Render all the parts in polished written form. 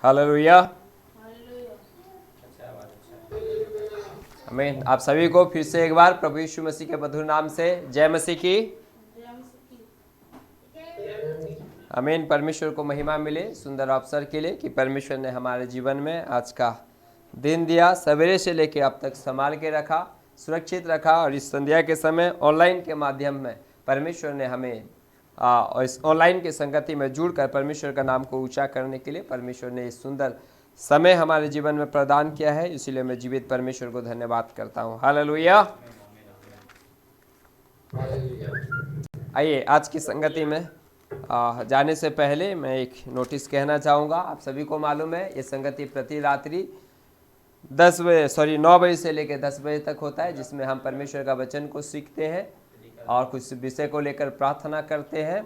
Hallelujah, आमीन। आप सभी को फिर से एक बार प्रभु यीशु मसीह के मधुर नाम से जय मसीह की, आमीन। परमेश्वर को महिमा मिले सुंदर अवसर के लिए कि परमेश्वर ने हमारे जीवन में आज का दिन दिया, सवेरे से लेके अब तक संभाल के रखा, सुरक्षित रखा। और इस संध्या के समय ऑनलाइन के माध्यम में परमेश्वर ने हमें और इस ऑनलाइन की संगति में जुड़कर परमेश्वर का नाम को ऊंचा करने के लिए परमेश्वर ने इस सुंदर समय हमारे जीवन में प्रदान किया है। इसीलिए मैं जीवित परमेश्वर को धन्यवाद करता हूँ। हालेलुया। आइए आज की संगति में जाने से पहले मैं एक नोटिस कहना चाहूँगा। आप सभी को मालूम है ये संगति प्रति रात्रि 9 बजे से लेकर 10 बजे तक होता है, जिसमें हम परमेश्वर का वचन को सीखते हैं और कुछ विषय को लेकर प्रार्थना करते हैं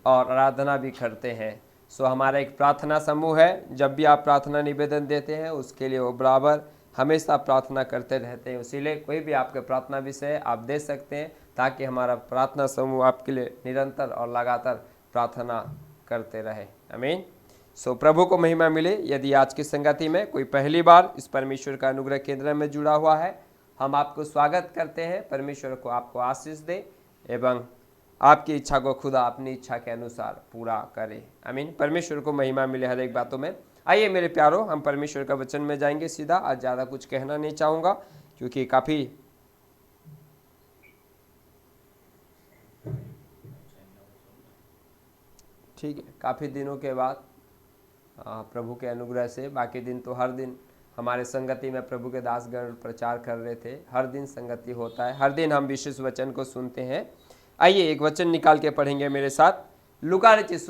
और आराधना भी करते हैं। सो हमारा एक प्रार्थना समूह है। जब भी आप प्रार्थना निवेदन देते हैं उसके लिए वो बराबर हमेशा प्रार्थना करते रहते हैं। इसीलिए कोई भी आपके प्रार्थना विषय आप दे सकते हैं ताकि हमारा प्रार्थना समूह आपके लिए निरंतर और लगातार प्रार्थना करते रहे। आमीन। सो प्रभु को महिमा मिले। यदि आज की संगति में कोई पहली बार इस परमेश्वर का अनुग्रह केंद्र में जुड़ा हुआ है, हम आपको स्वागत करते हैं। परमेश्वर को आपको आशीष दे एवं आपकी इच्छा को खुदा अपनी इच्छा के अनुसार पूरा करे। आमीन। परमेश्वर को महिमा मिले हर एक बातों में। आइए मेरे प्यारो, हम परमेश्वर का वचन में जाएंगे सीधा। आज ज़्यादा कुछ कहना नहीं चाहूँगा क्योंकि काफ़ी ठीक है, काफ़ी दिनों के बाद प्रभु के अनुग्रह से, बाकी दिन तो हर दिन हमारे संगति में प्रभु के दासगण प्रचार कर रहे थे। हर दिन संगति होता है, हर दिन हम विशेष वचन को सुनते हैं। आइए एक वचन निकाल के पढ़ेंगे मेरे साथ। लूका रचित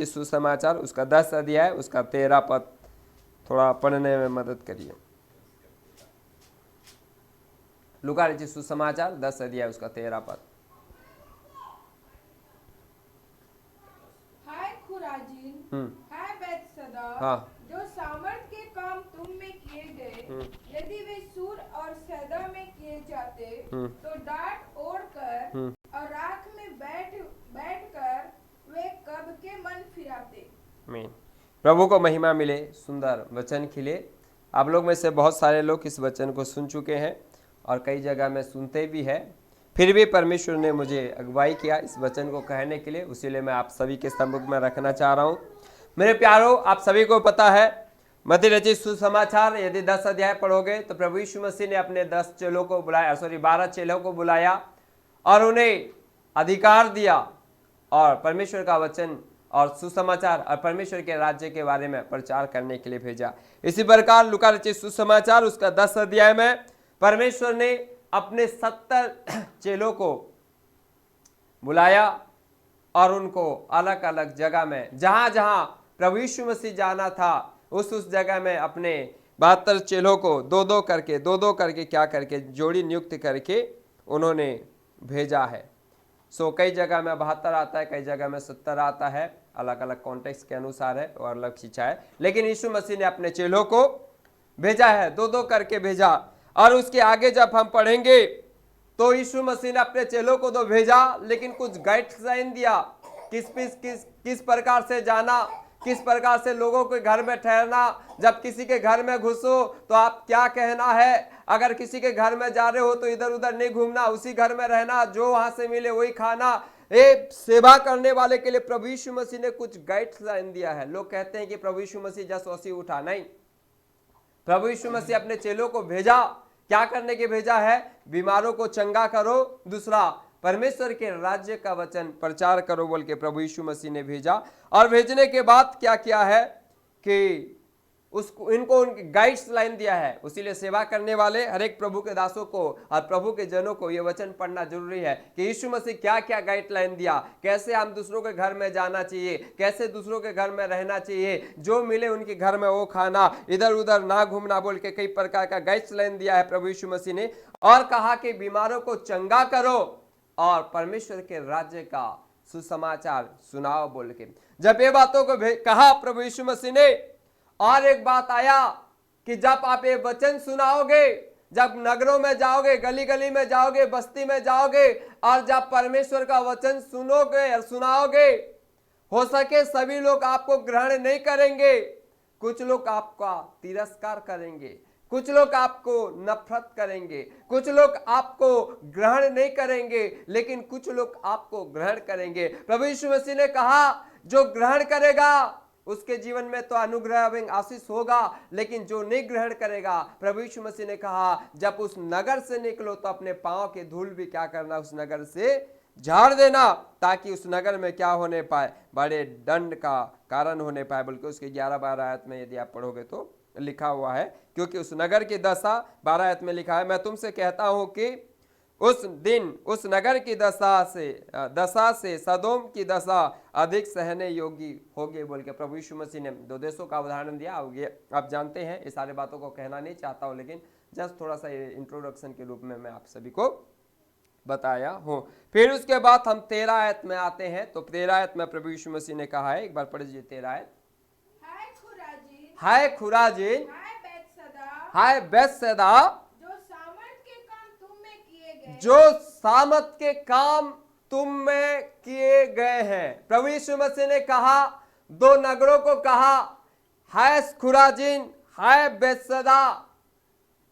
सुसमाचार उसका 10 अध्याय उसका 13 पद थोड़ा पढ़ने में मदद करिए। लूका रचित सुसमाचार 10 अध्याय उसका 13 पद। हाय खुराजीन, हाय बैतसैदा, हाँ। जो सामर्थ के काम तुम में किए गए, यदि वे सूर और सैदा में किए जाते तो डांट ओढ़कर और राख में बैठकर वे कब के मन फिराते। आमीन। प्रभु को महिमा मिले, सुंदर वचन खिले। आप लोग में से बहुत सारे लोग इस वचन को सुन चुके हैं और कई जगह में सुनते भी हैं। फिर भी परमेश्वर ने मुझे अगुवाई किया इस वचन को कहने के लिए, उसीलिए मैं आप सभी के सम्मुख में रखना चाह रहा हूँ। मेरे प्यारो, आप सभी को पता है मत्ती रचित सुसमाचार यदि 10 अध्याय पढ़ोगे तो प्रभु यीशु मसीह ने अपने 12 चेलों को बुलाया और उन्हें अधिकार दिया और परमेश्वर का वचन और सुसमाचार और परमेश्वर के राज्य के बारे में प्रचार करने के लिए भेजा। इसी प्रकार लूका रचित सुसमाचार उसका 10 अध्याय में परमेश्वर ने अपने 70 चेलों को बुलाया और उनको अलग अलग जगह में, जहां जहां प्रभु यीशु मसीह जाना था उस जगह में अपने 72 चेलों को दो दो करके क्या करके जोड़ी नियुक्त करके उन्होंने भेजा है। सो कई जगह में 72 आता है, कई जगह में 70 आता है, अलग अलग कॉन्टेक्स्ट के अनुसार है और अलग शिक्षा है। लेकिन यीशु मसीह ने अपने चेलों को भेजा है, दो दो करके भेजा। और उसके आगे जब हम पढ़ेंगे तो यीशु मसीह ने अपने चेलों को तो भेजा लेकिन कुछ गाइडलाइन दिया, किस प्रकार से जाना, किस प्रकार से लोगों के घर में ठहरना, जब किसी के घर में घुसो तो आप क्या कहना है, अगर किसी के घर में जा रहे हो तो इधर उधर नहीं घूमना, उसी घर में रहना, जो वहां से मिले वही खाना। ये सेवा करने वाले के लिए प्रभु यीशु मसीह ने कुछ गाइडलाइन दिया है। लोग कहते हैं कि प्रभु यीशु मसीह जस वसी उठा, नहीं। प्रभु यीशु मसीह अपने चेलों को भेजा, क्या करने के भेजा है? बीमारों को चंगा करो, दूसरा परमेश्वर के राज्य का वचन प्रचार करो बोल के प्रभु यीशु मसीह ने भेजा। और भेजने के बाद क्या किया है कि इनको उनकी गाइड्स लाइन दिया है। उसीलिए सेवा करने वाले हर एक प्रभु के दासों को और प्रभु के जनों को यह वचन पढ़ना जरूरी है कि यीशु मसीह क्या क्या गाइडलाइन दिया, कैसे हम दूसरों के घर में जाना चाहिए, कैसे दूसरों के घर में रहना चाहिए, जो मिले उनके घर में वो खाना, इधर उधर ना घूमना बोल के कई प्रकार का गाइडलाइन दिया है प्रभु यीशु मसीह ने। और कहा कि बीमारों को चंगा करो और परमेश्वर के राज्य का सुसमाचार सुनाओ बोल के। जब ये बातों को कहा प्रभु यीशु मसीह ने, और एक बात आया कि जब आप ये वचन सुनाओगे, जब नगरों में जाओगे, गली गली में जाओगे, बस्ती में जाओगे और जब परमेश्वर का वचन सुनोगे और सुनाओगे, हो सके सभी लोग आपको ग्रहण नहीं करेंगे, कुछ लोग आपका तिरस्कार करेंगे, कुछ लोग आपको नफरत करेंगे, कुछ लोग आपको ग्रहण नहीं करेंगे, लेकिन कुछ लोग आपको ग्रहण करेंगे। प्रभु यीशु मसीह ने कहा जो ग्रहण करेगा उसके जीवन में तो अनुग्रह एवं आशीष होगा, लेकिन जो नहीं ग्रहण करेगा, प्रभु यीशु मसीह ने कहा जब उस नगर से निकलो तो अपने पांव के धूल भी क्या करना, उस नगर से झाड़ देना, ताकि उस नगर में क्या होने पाए, बड़े दंड का कारण होने पाए। बल्कि उसके 11-12 आयत में यदि आप पढ़ोगे तो लिखा हुआ है, क्योंकि उस नगर की दशा 12 आयत में लिखा है, मैं तुमसे कहता हूं कि उस दिन उस नगर की दशा से सदोम की दशा अधिक सहने योगी होगी। बोल के प्रभु यीशु मसीह ने 2 देशों का उदाहरण दिया। आप जानते हैं, ये सारे बातों को कहना नहीं चाहता हूं, लेकिन जस्ट थोड़ा सा इंट्रोडक्शन के रूप में मैं आप सभी को बताया हूं। फिर उसके बाद हम 13 आयत में आते हैं। तो 13 आयत में प्रभु यीशु मसीह ने कहा है, एक बार पढ़ लीजिए 13 आयत। हाय खुराजीन, हाय बैतसैदा, जो सामर्थ के काम तुम में किए गए हैं। प्रभु यीशु मसीह ने कहा, 2 नगरों को कहा, हाय खुराजीन, हाय बैतसैदा।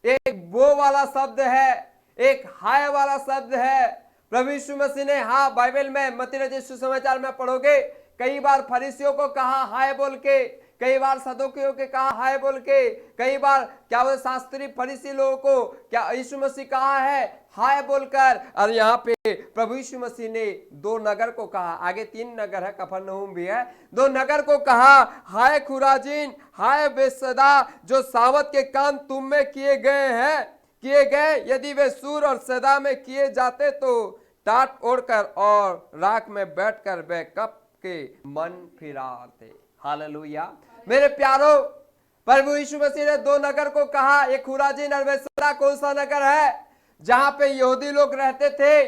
एक वो वाला शब्द है, एक हाय वाला शब्द है। प्रभु यीशु मसीह ने, हाँ, बाइबल में मत्ती रचित सुसमाचार में पढ़ोगे, कई बार फरीसियों को कहा हाय बोल के, कई बार सदूकियों के कहा हाय बोल के, कई बार क्या वो शास्त्री फरीसी लोगों को क्या यीशु मसीह कहा है हाय बोलकर। और यहाँ पे प्रभु यीशु मसीह ने 2 नगर को कहा, आगे 3 नगर है, कफरनहूम भी है, 2 नगर को कहा, हाय खुराजीन, हाय बैतसैदा, जो सामर्थ के काम तुम में किए गए, यदि वे सूर और सैदा में किए जाते तो टाट ओढ़कर और राख में बैठकर वे कब के मन फिराते। हालेलुया। मेरे प्यारो, प्रभु यीशु मसीह ने 2 नगर को कहा, एक खुराजीन और बैतसैदा कौन सा नगर है? जहां पे यहूदी लोग रहते थे,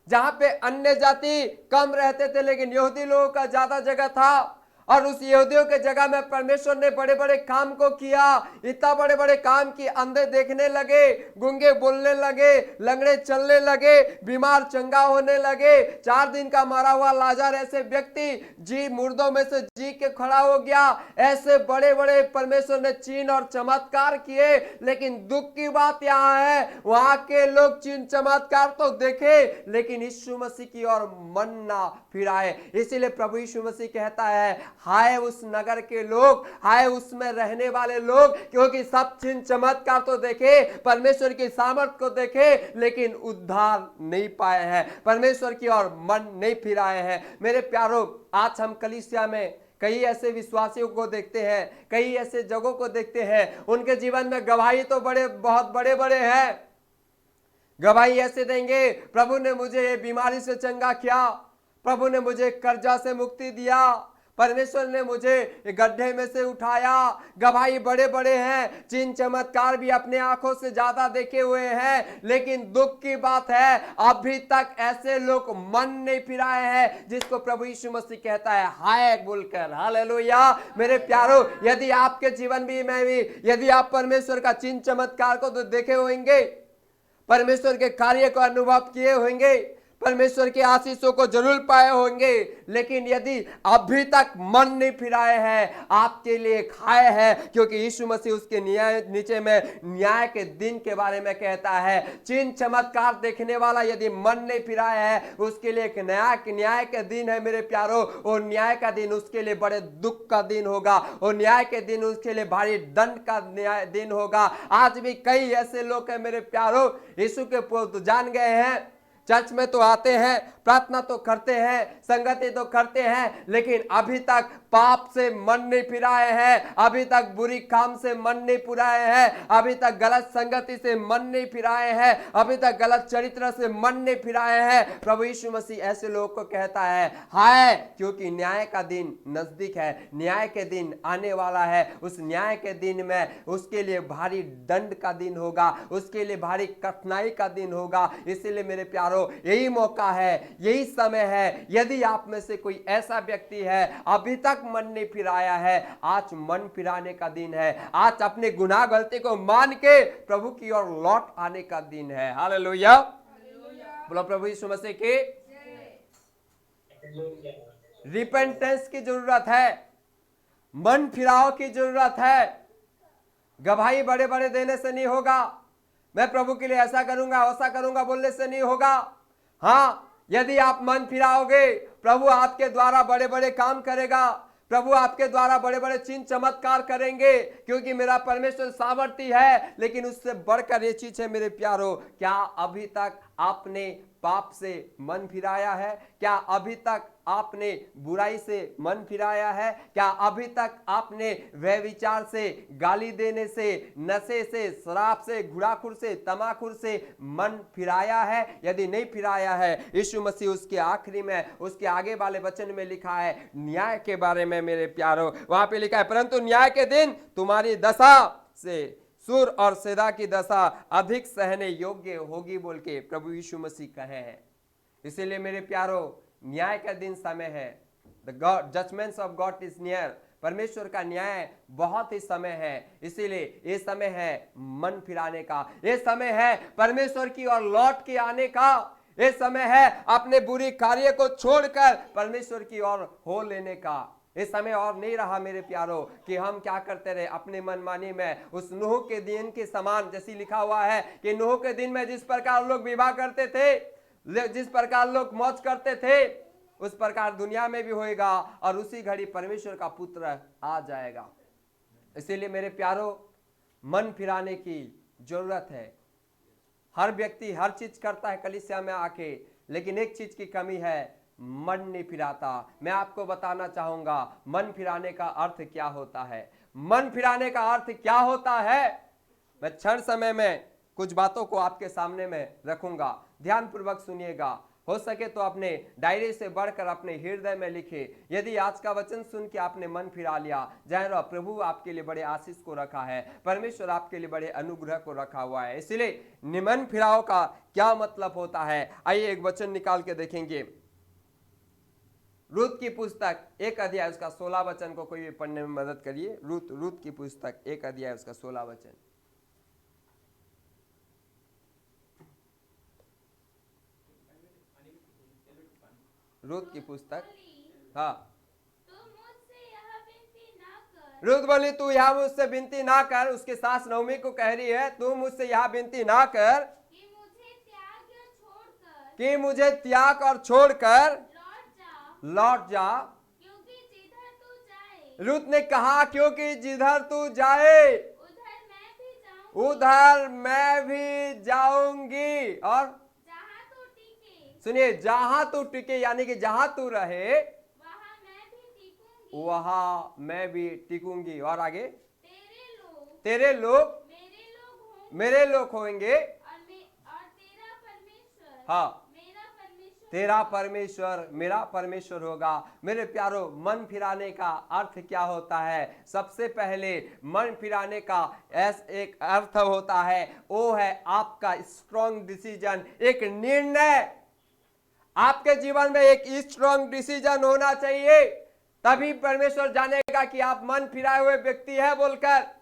जहां पे अन्य जाति कम रहते थे, लेकिन यहूदी लोगों का ज्यादा जगह था। और उस यहूदियों के जगह में परमेश्वर ने बड़े बड़े काम को किया, इतना बड़े बड़े काम कि अंधे देखने लगे, गूंगे बोलने लगे, लंगड़े चलने लगे, बीमार चंगा होने लगे। 4 दिन का मरा हुआ लाजर ऐसे व्यक्ति जी मुर्दों में से जी के खड़ा हो गया। ऐसे बड़े बड़े परमेश्वर ने चिन्ह और चमत्कार किए, लेकिन दुख की बात यहाँ है, वहां के लोग चिन्ह चमत्कार तो देखे, लेकिन यीशु मसीह की ओर मन ना फिराए। इसीलिए प्रभु यीशु मसीह कहता है, हाय उस नगर के लोग, हाय उसमें रहने वाले लोग, क्योंकि सब चिन्ह चमत्कार तो देखे, परमेश्वर की सामर्थ को देखे, लेकिन उद्धार नहीं पाए हैं, परमेश्वर की ओर मन नहीं फिराए हैं। मेरे प्यारो, आज हम कलीसिया में कई ऐसे विश्वासियों को देखते हैं, कई ऐसे जगहों को देखते हैं, उनके जीवन में गवाही तो बहुत बड़े बड़े हैं। गवाही ऐसे देंगे, प्रभु ने मुझे ये बीमारी से चंगा किया, प्रभु ने मुझे कर्जा से मुक्ति दिया, परमेश्वर ने मुझे गड्ढे में से उठाया। गवाही बड़े बड़े हैं, चिन्ह चमत्कार भी अपने आंखों से ज्यादा देखे हुए हैं, लेकिन दुख की बात है, अभी तक ऐसे लोग मन नहीं फिराए हैं, जिसको प्रभु यीशु मसीह कहता है हाय बोलकर। हालेलुया। मेरे प्यारो, यदि आपके जीवन भी में भी यदि आप परमेश्वर का चिन्ह चमत्कार को तो देखे होंगे, परमेश्वर के कार्य को अनुभव किए होंगे, परमेश्वर के आशीषों को जरूर पाए होंगे, लेकिन यदि अभी तक मन नहीं फिराए हैं, आपके लिए खाए है, क्योंकि यीशु मसीह उसके नीचे में न्याय के दिन के बारे में कहता है। चिन्ह चमत्कार देखने वाला यदि मन नहीं फिराए है, उसके लिए एक न्याय के दिन है। मेरे प्यारो, और न्याय का दिन उसके लिए बड़े दुख का दिन होगा, और न्याय के दिन उसके लिए भारी दंड का दिन होगा। आज भी कई ऐसे लोग हैं मेरे प्यारो, यीशु के तो जान गए हैं, चर्च में तो आते हैं, प्रार्थना तो करते हैं, संगति तो करते हैं, लेकिन अभी तक पाप से मन नहीं फिराए हैं, अभी तक बुरी काम से मन नहीं फिराए हैं, अभी तक गलत संगति से मन नहीं फिराए हैं, अभी तक गलत चरित्र से मन नहीं फिराए हैं। प्रभु यीशु मसीह ऐसे लोगों को कहता है हाय, क्योंकि न्याय का दिन नजदीक है, न्याय के दिन आने वाला है। उस न्याय के दिन में उसके लिए भारी दंड का दिन होगा, उसके लिए भारी कठिनाई का दिन होगा। इसीलिए मेरे प्यारो, यही मौका है, यही समय है। यदि आप में से कोई ऐसा व्यक्ति है अभी तक मन नहीं फिराया है, आज मन फिराने का दिन है। आज अपने गुनाह गलती को मान के प्रभु की ओर लौट आने का दिन है। हालेलुया। बोलो प्रभु यीशु मसीह की। रिपेंटेंस की जरूरत है। मन फिराव की जरूरत है। गवाही बड़े बड़े देने से नहीं होगा, मैं प्रभु के लिए ऐसा करूंगा वैसा करूंगा बोलने से नहीं होगा। हाँ, यदि आप मन फिराओगे, प्रभु आपके द्वारा बड़े बड़े काम करेगा, प्रभु आपके द्वारा बड़े बड़े चिन्ह चमत्कार करेंगे, क्योंकि मेरा परमेश्वर सामर्थी है। लेकिन उससे बढ़कर ये चीज है मेरे प्यारो, क्या अभी तक आपने पाप से मन फिराया है? क्या अभी तक आपने बुराई से मन फिराया है? क्या अभी तक आपने व्यभिचार से, गाली देने से, नशे से, शराब से, घुड़ाखुर से, तमाखुर से मन फिराया है? यदि नहीं फिराया है, यीशु मसीह उसके आखिरी में, उसके आगे वाले वचन में लिखा है न्याय के बारे में मेरे प्यारो। वहां पे लिखा है, परंतु न्याय के दिन तुम्हारी दशा से सूर और सैदा की दशा अधिक सहने योग्य होगी बोल के प्रभु यीशु मसीह कहे हैं। इसीलिए मेरे प्यारो, न्याय का दिन समय है। The judgements of God is near. परमेश्वर का न्याय बहुत ही समय है। इसीलिए ये समय है मन फिराने का, ये समय है परमेश्वर की ओर लौट के आने का, ये समय है अपने बुरी कार्य को छोड़कर परमेश्वर की ओर हो लेने का। इस समय और नहीं रहा मेरे प्यारो कि हम क्या करते रहे अपने मनमानी में, उस नूह के दिन के समान। जैसी लिखा हुआ है कि नूह के दिन में जिस प्रकार लोग विवाह करते थे, जिस प्रकार लोग मौज करते थे, उस प्रकार दुनिया में भी होएगा, और उसी घड़ी परमेश्वर का पुत्र आ जाएगा। इसीलिए मेरे प्यारो, मन फिराने की जरूरत है। हर व्यक्ति हर चीज करता है कलीसिया में आके, लेकिन एक चीज की कमी है, मन नहीं फिराता। मैं आपको बताना चाहूंगा मन फिराने का अर्थ क्या होता है। मन फिराने का अर्थ क्या होता है, मैं क्षण समय में कुछ बातों को आपके सामने में रखूंगा, ध्यान पूर्वक सुनिएगा। हो सके तो अपने डायरी से बढ़कर अपने हृदय में लिखे। यदि आज का वचन सुन के आपने मन फिरा लिया, जान लो प्रभु आपके लिए बड़े आशीष को रखा है, परमेश्वर आपके लिए बड़े अनुग्रह को रखा हुआ है। इसलिए मन फिराव का क्या मतलब होता है, आइए एक वचन निकाल के देखेंगे। रूत की पुस्तक 1 अध्याय उसका 16 वचन को कोई भी पढ़ने में मदद करिए। रूत की पुस्तक 1 अध्याय उसका 16 वचन। रूत की पुस्तक, हाँ। रूत बोली, तू यहाँ मुझसे विनती ना कर। उसके सास नवमी को कह रही है, तू मुझसे यहाँ विनती ना कर कि मुझे त्याग और छोड़कर लौट जा। रूत ने कहा, क्योंकि जिधर तू जाए उधर मैं भी जाऊंगी। और सुनिए, जहां तू टिके, यानी कि जहां तू रहे वहां मैं भी टिकूंगी। और आगे, तेरे लोग मेरे लोग होंगे, हाँ, तेरा परमेश्वर मेरा परमेश्वर होगा। मेरे प्यारो, मन फिराने का अर्थ क्या होता है? सबसे पहले मन फिराने का एक अर्थ होता है, वो है आपका स्ट्रॉन्ग डिसीजन, एक निर्णय। आपके जीवन में एक स्ट्रॉन्ग डिसीजन होना चाहिए, तभी परमेश्वर जानेगा कि आप मन फिराए हुए व्यक्ति है बोलकर।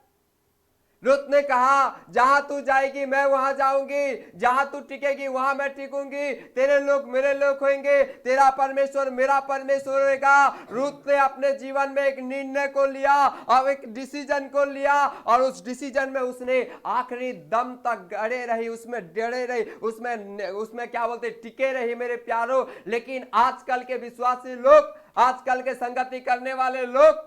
रूत ने कहा, जहां तू जाएगी मैं वहां जाऊंगी, जहां तू टिकेगी वहां मैं टिकूंगी, तेरे लोग मेरे लोग होंगे, तेरा परमेश्वर मेरा परमेश्वर होगा। रूत ने अपने जीवन में एक निर्णय को लिया और एक डिसीजन को लिया, और उस डिसीजन में उसने आखिरी दम तक अड़े रही, उसमें डरे रही, उसमें क्या बोलते टिके रही मेरे प्यारो। लेकिन आजकल के विश्वासी लोग, आजकल के संगति करने वाले लोग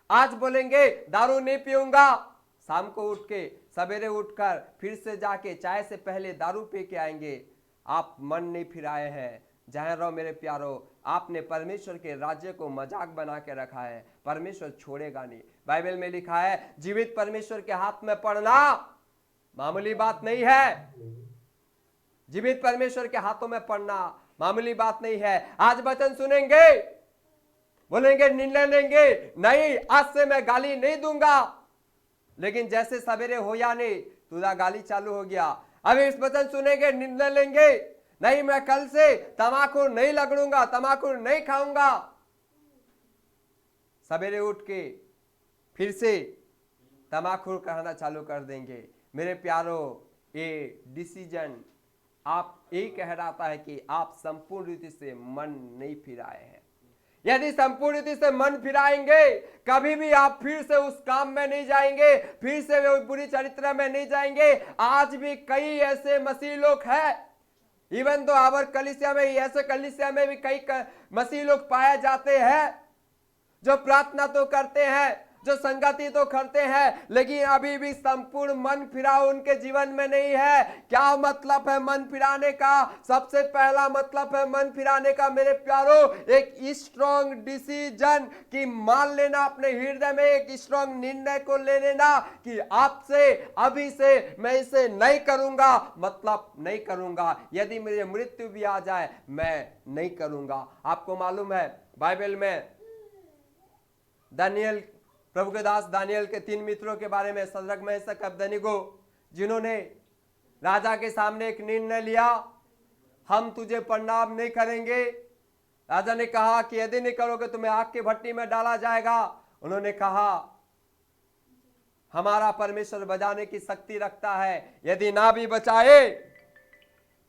आज बोलेंगे दारू नहीं पीऊंगा, शाम को उठ के सवेरे उठकर फिर से जाके चाय से पहले दारू पी के आएंगे। आप मन नहीं फिराए हैं। जहां रहो मेरे प्यारो, आपने परमेश्वर के राज्य को मजाक बना के रखा है, परमेश्वर छोड़ेगा नहीं। बाइबल में लिखा है, जीवित परमेश्वर के हाथ में पड़ना मामूली बात नहीं है। जीवित परमेश्वर के हाथों में पड़ना मामूली बात नहीं है। आज वचन सुनेंगे, बोलेंगे निर्णय लेंगे, नहीं आज से मैं गाली नहीं दूंगा, लेकिन जैसे सवेरे हो या नहीं तुझा गाली चालू हो गया। अभी इस वचन सुनेंगे, निर्णय लेंगे, नहीं मैं कल से तमाकू नहीं लगड़ूंगा, तमाकू नहीं खाऊंगा, सवेरे उठ के फिर से तमाकू खाना चालू कर देंगे। मेरे प्यारो, ये डिसीजन आप यही कहलाता है कि आप संपूर्ण रीति से मन नहीं फिराए हैं। यदि संपूर्ण रीति से मन फिराएंगे, कभी भी आप फिर से उस काम में नहीं जाएंगे, फिर से वो बुरी चरित्र में नहीं जाएंगे। आज भी कई ऐसे मसीह लोग हैं, इवन तो आवर कलीसिया में, ऐसे कलीसिया में भी कई मसीह लोग पाए जाते हैं जो प्रार्थना तो करते हैं, जो संगति तो करते हैं, लेकिन अभी भी संपूर्ण मन फिराव उनके जीवन में नहीं है। क्या मतलब है मन फिराने का? सबसे पहला मतलब है मन फिराने का मेरे प्यारो, एक स्ट्रॉन्ग डिसीजन कि मान लेना अपने हृदय में, एक स्ट्रॉन्ग निर्णय को ले लेना कि आपसे अभी से मैं इसे नहीं करूंगा, मतलब नहीं करूंगा। यदि मेरी मृत्यु भी आ जाए मैं नहीं करूंगा। आपको मालूम है बाइबल में दानियल, प्रभु के दास दानियल के 3 मित्रों के बारे में, सदरक मेशक अबेदनीगो, जिन्होंने राजा के सामने एक निर्णय लिया, हम तुझे प्रणाम नहीं करेंगे। राजा ने कहा कि यदि नहीं करोगे तो मैं आग की भट्टी में डाला जाएगा। उन्होंने कहा हमारा परमेश्वर बचाने की शक्ति रखता है, यदि ना भी बचाए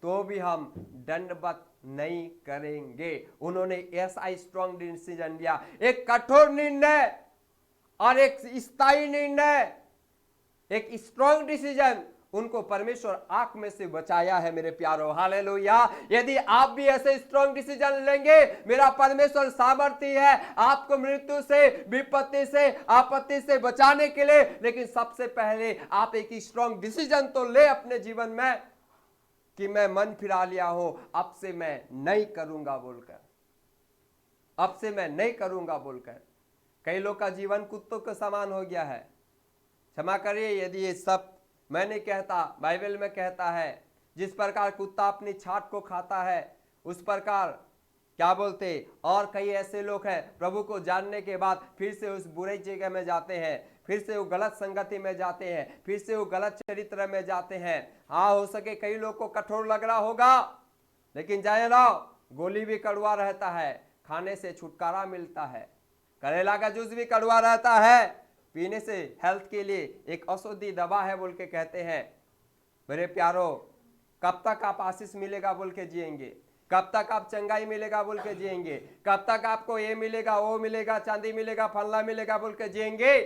तो भी हम दंडवत नहीं करेंगे। उन्होंने ऐसा स्ट्रॉन्ग डिसीजन लिया, एक कठोर निर्णय और एक स्थायी निर्णय, एक स्ट्रॉन्ग डिसीजन उनको परमेश्वर आंख में से बचाया है मेरे प्यारो। हालेलुया। यदि आप भी ऐसे स्ट्रॉन्ग डिसीजन लेंगे, मेरा परमेश्वर सामर्थ्य है आपको मृत्यु से, विपत्ति से, आपत्ति से बचाने के लिए। लेकिन सबसे पहले आप एक स्ट्रॉन्ग डिसीजन तो ले अपने जीवन में कि मैं मन फिरा लिया हूं, अब से मैं नहीं करूंगा बोलकर, अब से मैं नहीं करूंगा बोलकर। कई लोग का जीवन कुत्तों के समान हो गया है। क्षमा करिए यदि ये सब मैंने कहता, बाइबल में कहता है जिस प्रकार कुत्ता अपनी छाट को खाता है उस प्रकार क्या बोलते, और कई ऐसे लोग हैं प्रभु को जानने के बाद फिर से उस बुरे जगह में जाते हैं, फिर से वो गलत संगति में जाते हैं, फिर से वो गलत चरित्र में जाते हैं। हाँ, हो सके कई लोग को कठोर लग रहा होगा, लेकिन जाने रहो, गोली भी कड़वा रहता है, खाने से छुटकारा मिलता है। करेला का जूस भी कड़वा रहता है, पीने से हेल्थ के लिए एक औषधि दवा है बोल के कहते हैं। मेरे प्यारो, कब तक आप आशीष मिलेगा बोल के जिएंगे, कब तक आप चंगाई मिलेगा बोल के जिएंगे, कब तक आपको ये मिलेगा वो मिलेगा, चांदी मिलेगा फलना मिलेगा बोल के जिएंगे?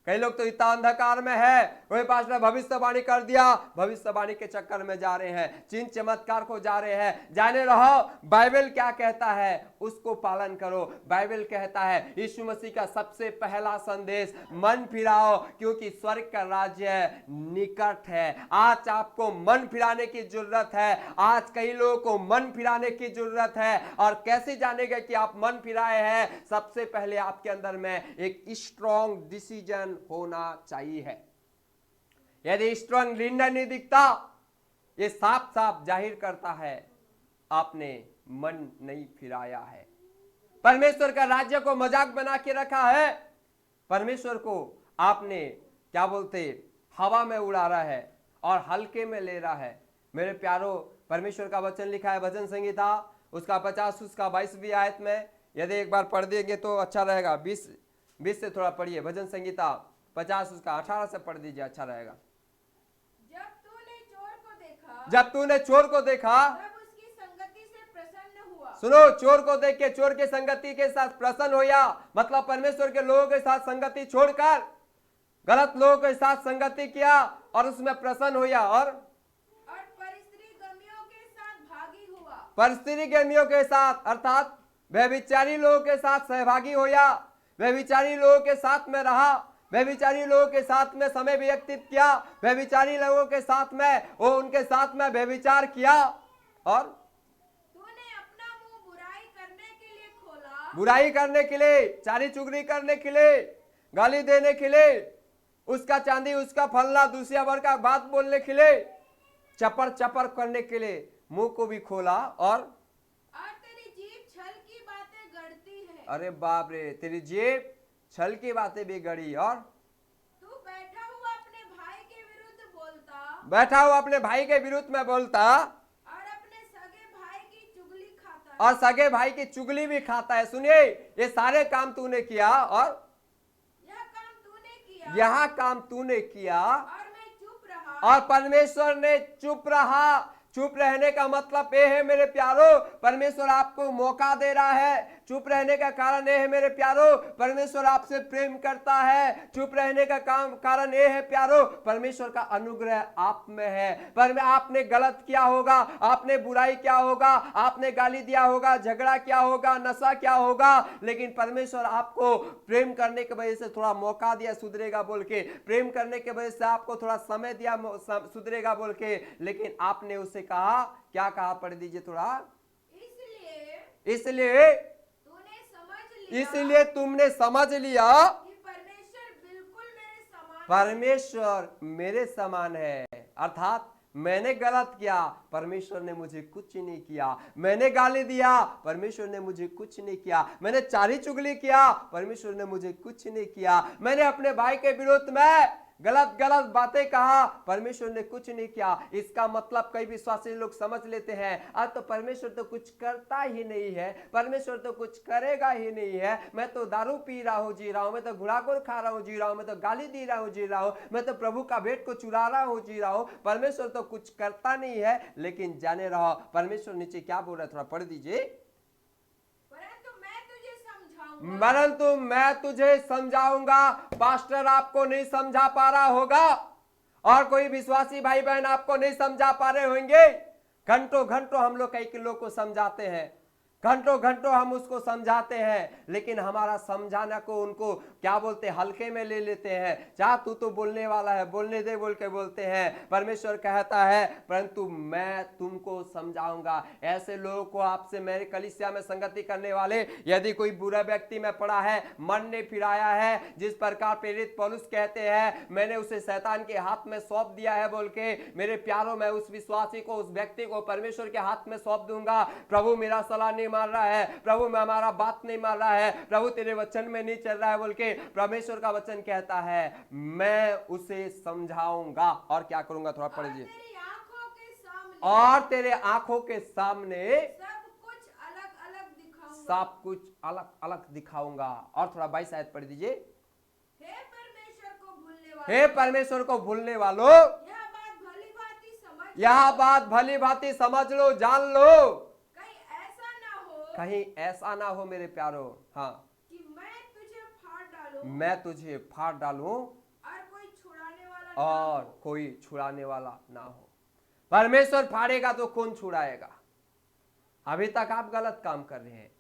कई लोग तो इतना अंधकार में है, वही पास ने भविष्यवाणी कर दिया, भविष्यवाणी के चक्कर में जा रहे हैं, चिन्ह चमत्कार को जा रहे हैं। जाने रहो बाइबल क्या कहता है उसको पालन करो। बाइबल कहता है यीशु मसीह का सबसे पहला संदेश मन फिराओ क्योंकि स्वर्ग का राज्य निकट है। आज आपको मन फिराने की जरूरत है, आज कई लोगों को मन फिराने की जरूरत है। और कैसे जानेगा कि आप मन फिराए हैं? सबसे पहले आपके अंदर में एक स्ट्रॉन्ग डिसीजन होना चाहिए। यदि स्ट्रॉन्ग निर्णय नहीं दिखता, ये साफ साफ जाहिर करता है आपने मन नहीं फिराया है। परमेश्वर का राज्य को मजाक बना के रखा है, परमेश्वर को आपने क्या बोलते हवा में उड़ा रहा है और हल्के में ले रहा है। मेरे प्यारो, परमेश्वर का वचन लिखा है भजन संहिता उसका 50 उसका 22वीं आयत में, यदि एक बार पढ़ देंगे तो अच्छा रहेगा। 20 से थोड़ा पढ़िए, भजन संगीता 50 उसका 18 से पढ़ दीजिए, अच्छा रहेगा। जब तूने चोर को देखा, जब तूने चोर को देखा, तब उसकी संगति से प्रसन्न हुआ। सुनो, चोर को देख के चोर के संगति के साथ प्रसन्न होया, मतलब परमेश्वर के लोगों के साथ संगति छोड़कर गलत लोगों के साथ संगति किया और उसमें प्रसन्न होया। और परस्त्री गमियों के साथ भागी हुआ। परस्त्री गमियों के साथ अर्थात व्यभिचारी लोगों के साथ सहभागी होया, व्यभिचारी लोगों के साथ में रहा, व्यभिचारी लोगों के साथ में समय व्यतीत किया, व्यभिचारी लोगों के साथ में वो उनके साथ में व्यभिचार किया। और तूने अपना मुंह बुराई करने के लिए खोला, बुराई करने के लिए, चारी चुगली करने के लिए, गाली देने के लिए, उसका चांदी उसका फलना दूसरा वर्ग का बात बोलने के लिए, चपर चपर करने के लिए मुंह को भी खोला। और तेरी जीभ छल की बातें गढ़ती है। अरे बाप रे, तेरी जेब छल की बातें भी गढ़ी। और तू बैठा हुआ अपने भाई के विरुद्ध बोलता, बैठा हुआ अपने भाई के विरुद्ध में बोलता और अपने सगे भाई की चुगली खाता, और सगे भाई की चुगली भी खाता है। सुनिए, ये सारे काम तूने किया और यह काम तूने किया और मैं चुप रहा। और परमेश्वर ने चुप रहा। चुप रहने का मतलब ये है मेरे प्यारो, परमेश्वर आपको मौका दे रहा है, चुप रहने का कारण यह है मेरे प्यारो, परमेश्वर आपसे प्रेम करता है। चुप रहने का कारण यह है प्यारो, परमेश्वर का अनुग्रह आप में है। पर आपने गलत किया होगा, आपने बुराई किया होगा, आपने गाली दिया होगा, झगड़ा किया होगा, नशा क्या होगा, लेकिन परमेश्वर आपको प्रेम करने की वजह से थोड़ा मौका दिया सुधरेगा बोल के, प्रेम करने की वजह से आपको थोड़ा समय दिया सुधरेगा बोल के, लेकिन आपने उसे कहा, क्या कहा, पढ़ दीजिए थोड़ा। इसलिए तुमने समझ लिया कि परमेश्वर मेरे समान है। अर्थात मैंने गलत किया, परमेश्वर ने मुझे कुछ नहीं किया। मैंने गाली दिया, परमेश्वर ने मुझे कुछ नहीं किया। मैंने चारी चुगली किया, परमेश्वर ने मुझे कुछ नहीं किया। मैंने अपने भाई के विरोध में गलत गलत बातें कहा, परमेश्वर ने कुछ नहीं किया। इसका मतलब कई विश्वासी लोग समझ लेते हैं, अब तो परमेश्वर तो कुछ करता ही नहीं है, परमेश्वर तो कुछ करेगा ही नहीं है। मैं तो दारू पी रहा हूँ, जी रहा हूँ, मैं तो गुड़ागुड़ खा रहा हूँ, जी रहा हूँ, मैं तो गाली दे रहा हूँ, जी रहा हूँ, मैं तो प्रभु का भेंट को चुरा रहा हूँ, जी रहा हूँ, परमेश्वर तो कुछ करता नहीं है। लेकिन जाने रहो परमेश्वर नीचे क्या बोल रहा है, थोड़ा पढ़ दीजिए। परंतु मैं तुझे समझाऊंगा। पास्टर आपको नहीं समझा पा रहा होगा, और कोई विश्वासी भाई बहन आपको नहीं समझा पा रहे होंगे। घंटों घंटों हम लोग कई लोग को समझाते हैं, घंटों घंटों हम उसको समझाते हैं, लेकिन हमारा समझाना को उनको क्या बोलते हैं, हल्के में ले लेते हैं। चाह तू तो बोलने वाला है, बोलने दे बोल के बोलते हैं। परमेश्वर कहता है परंतु मैं तुमको समझाऊंगा। ऐसे लोगों को आपसे मेरे कलीसिया में संगति करने वाले, यदि कोई बुरा व्यक्ति में पड़ा है, मन ने फिराया है, जिस प्रकार प्रेरित पौलुस कहते हैं मैंने उसे शैतान के हाथ में सौंप दिया है बोल के, मेरे प्यारों में उस विश्वासी को, उस व्यक्ति को परमेश्वर के हाथ में सौंप दूंगा। प्रभु मेरा सलाह नहीं मान रहा है, प्रभु में हमारा बात नहीं मान रहा है, प्रभु तेरे वचन में नहीं चल रहा है बोल के, परमेश्वर का वचन कहता है मैं उसे समझाऊंगा। और क्या करूंगा, थोड़ा पढ़ लीजिए। और तेरे आंखों के सामने सब कुछ अलग अलग दिखाऊंगा। और थोड़ा 22 आयत पढ़ दीजिए। हे परमेश्वर को भूलने वालों, यह बात भली भांति समझ लो, जान लो, कहीं ऐसा ना हो मेरे प्यारो, हाँ, कि मैं तुझे फाड़ डालूं और कोई छुड़ाने वाला ना हो। परमेश्वर फाड़ेगा तो कौन छुड़ाएगा। अभी तक आप गलत काम कर रहे हैं,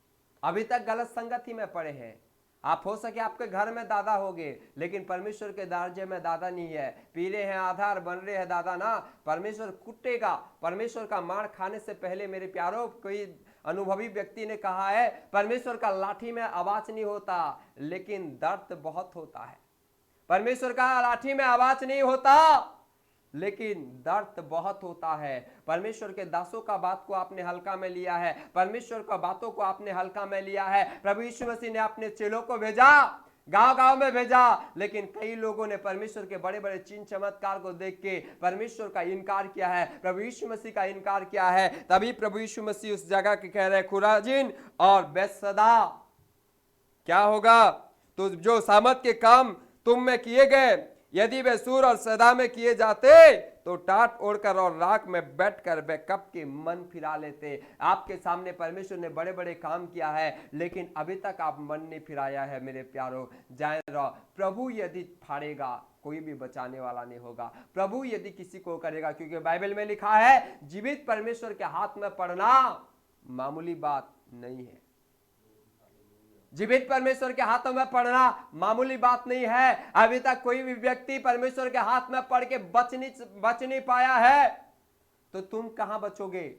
अभी तक गलत संगति में पड़े हैं। आप हो सके आपके घर में दादा होगे, लेकिन परमेश्वर के दर्जे में दादा नहीं है। पीले हैं आधार, बन रहे हैं दादा ना। परमेश्वर कुटेगा। परमेश्वर का मार खाने से पहले मेरे प्यारो, कोई अनुभवी व्यक्ति ने कहा है परमेश्वर का लाठी में आवाज नहीं होता, लेकिन दर्द बहुत होता है। परमेश्वर का लाठी में आवाज नहीं होता, लेकिन दर्द बहुत होता है। परमेश्वर के दासों का बात को आपने हल्का में लिया है, परमेश्वर का बातों को आपने हल्का में लिया है। प्रभु यीशु मसीह ने अपने चेलों को भेजा, गांव गांव में भेजा, लेकिन कई लोगों ने परमेश्वर के बड़े बड़े चिन्ह चमत्कार को देख के परमेश्वर का इनकार किया है, प्रभु यीशु मसीह का इनकार किया है। तभी प्रभु यीशु मसीह उस जगह के कह रहे हैं, खुराजिन और बैतसैदा क्या होगा, तो जो सामर्थ के काम तुम में किए गए, यदि वे सूर और सैदा में किए जाते तो टाट ओढ़कर और राख में बैठकर वे कब के मन फिरा लेते। आपके सामने परमेश्वर ने बड़े बड़े काम किया है, लेकिन अभी तक आप मन नहीं फिराया है मेरे प्यारो। जान रहो, प्रभु यदि फाड़ेगा कोई भी बचाने वाला नहीं होगा। प्रभु यदि किसी को करेगा, क्योंकि बाइबल में लिखा है जीवित परमेश्वर के हाथ में पड़ना मामूली बात नहीं है। जीवित परमेश्वर के हाथों में पड़ना मामूली बात नहीं है। अभी तक कोई भी व्यक्ति परमेश्वर के हाथ में पड़ के बच नहीं पाया है, तो तुम कहां बचोगे।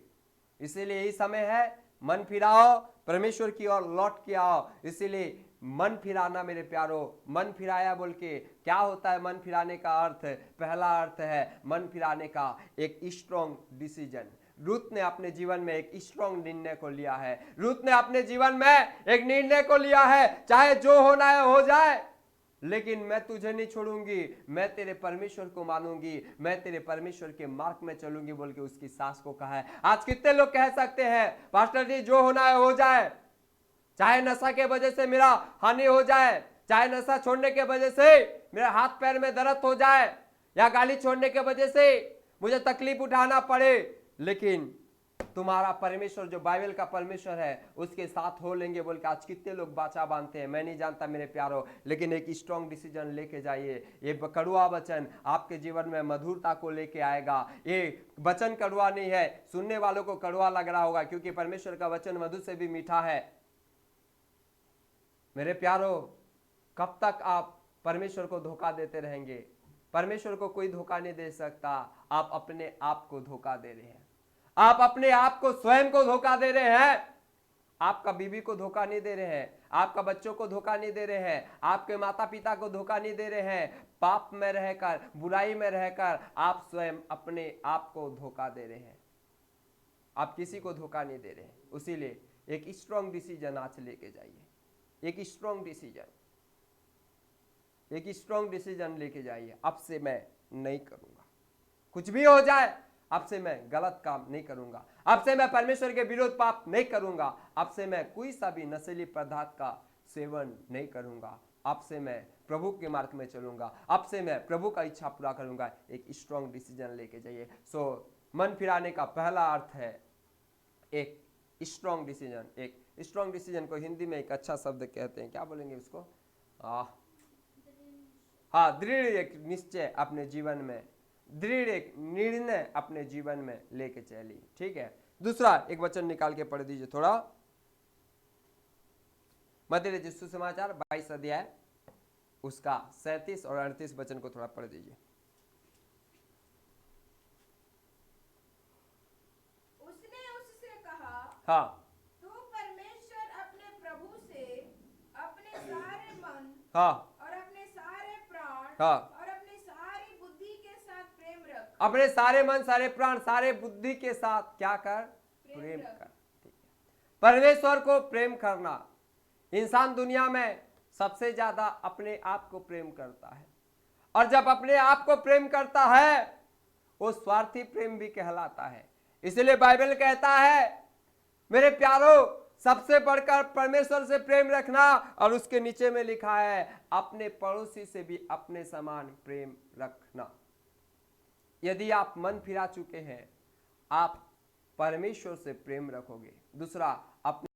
इसीलिए यही समय है, मन फिराओ, परमेश्वर की ओर लौट के आओ। इसीलिए मन फिराना मेरे प्यारो, मन फिराया बोल के क्या होता है। मन फिराने का अर्थ, पहला अर्थ है मन फिराने का एक स्ट्रॉन्ग डिसीजन। रूथ ने अपने जीवन में एक स्ट्रॉन्ग निर्णय को लिया है। रूथ ने अपने जीवन में एक निर्णय को लिया है, चाहे जो होना है हो जाए, लेकिन मैं तुझे नहीं छोड़ूंगी, मैं तेरे परमेश्वर को मानूंगी, मैं तेरे परमेश्वर के मार्ग में चलूंगी बोल के उसकी सास को कहा है। आज कितने लोग कह सकते हैं पास्टर जी जो होना है हो जाए, चाहे नशा के वजह से मेरा हानि हो जाए, चाहे नशा छोड़ने के वजह से मेरा हाथ पैर में दर्द हो जाए, या गाली छोड़ने के वजह से मुझे तकलीफ उठाना पड़े, लेकिन तुम्हारा परमेश्वर जो बाइबल का परमेश्वर है उसके साथ हो लेंगे बोल के आज कितने लोग बाचा बांधते हैं, मैं नहीं जानता मेरे प्यारों, लेकिन एक स्ट्रॉन्ग डिसीजन लेके जाइए। ये कड़वा वचन आपके जीवन में मधुरता को लेके आएगा। ये वचन कड़वा नहीं है, सुनने वालों को कड़वा लग रहा होगा क्योंकि परमेश्वर का वचन मधु से भी मीठा है। मेरे प्यारों, कब तक आप परमेश्वर को धोखा देते रहेंगे? परमेश्वर को कोई धोखा नहीं दे सकता, आप अपने आप को धोखा दे रहे हैं। आप अपने आप को स्वयं को धोखा दे रहे हैं। आपका बीवी को धोखा नहीं दे रहे हैं, आपका बच्चों को धोखा नहीं दे रहे हैं, आपके माता पिता को धोखा नहीं दे रहे हैं। पाप में रहकर, बुराई में रहकर आप स्वयं अपने आप को धोखा दे रहे हैं। आप किसी को धोखा नहीं दे रहे हैं। उसीलिए एक स्ट्रॉन्ग डिसीजन आज लेके जाइए। एक स्ट्रॉन्ग डिसीजन लेके जाइए। अब से मैं नहीं करूंगा, कुछ भी हो जाए अब से मैं गलत काम नहीं करूंगा, अब से मैं परमेश्वर के विरोध पाप नहीं करूंगा, अब से मैं कोई सा भी नशीली पदार्थ का सेवन नहीं करूंगा, अब से मैं प्रभु के मार्ग में चलूंगा, अब से मैं प्रभु का इच्छा पूरा करूंगा। एक स्ट्रॉन्ग डिसीजन लेके जाइए। मन फिराने का पहला अर्थ है एक स्ट्रॉन्ग डिसीजन। एक स्ट्रॉन्ग डिसीजन को हिंदी में एक अच्छा शब्द कहते हैं, क्या बोलेंगे उसको? हाँ, दृढ़ एक निश्चय अपने जीवन में, दृढ़ एक निर्णय अपने जीवन में लेके चलिए। ठीक है। दूसरा एक वचन निकाल के पढ़ दीजिए थोड़ा, मत्ती रचित सुसमाचार 22 अध्याय उसका 37 और 38 वचन को थोड़ा पढ़ दीजिए। उसने उससे कहा, हाँ, तू परमेश्वर अपने प्रभु से अपने सारे मन हाँ, और अपने सारे प्राण हाँ, और अपनी सारी बुद्धि के साथ प्रेम रख। अपने सारे मन, सारे प्राण, सारे बुद्धि के साथ क्या कर? प्रेम कर। ठीक है। परमेश्वर को प्रेम करना। इंसान दुनिया में सबसे ज्यादा अपने आप को प्रेम करता है, और जब अपने आप को प्रेम करता है वो स्वार्थी प्रेम भी कहलाता है। इसलिए बाइबल कहता है मेरे प्यारों, सबसे बढ़कर परमेश्वर से प्रेम रखना, और उसके नीचे में लिखा है अपने पड़ोसी से भी अपने समान प्रेम रखना। यदि आप मन फिरा चुके हैं, आप परमेश्वर से प्रेम रखोगे। दूसरा, अपने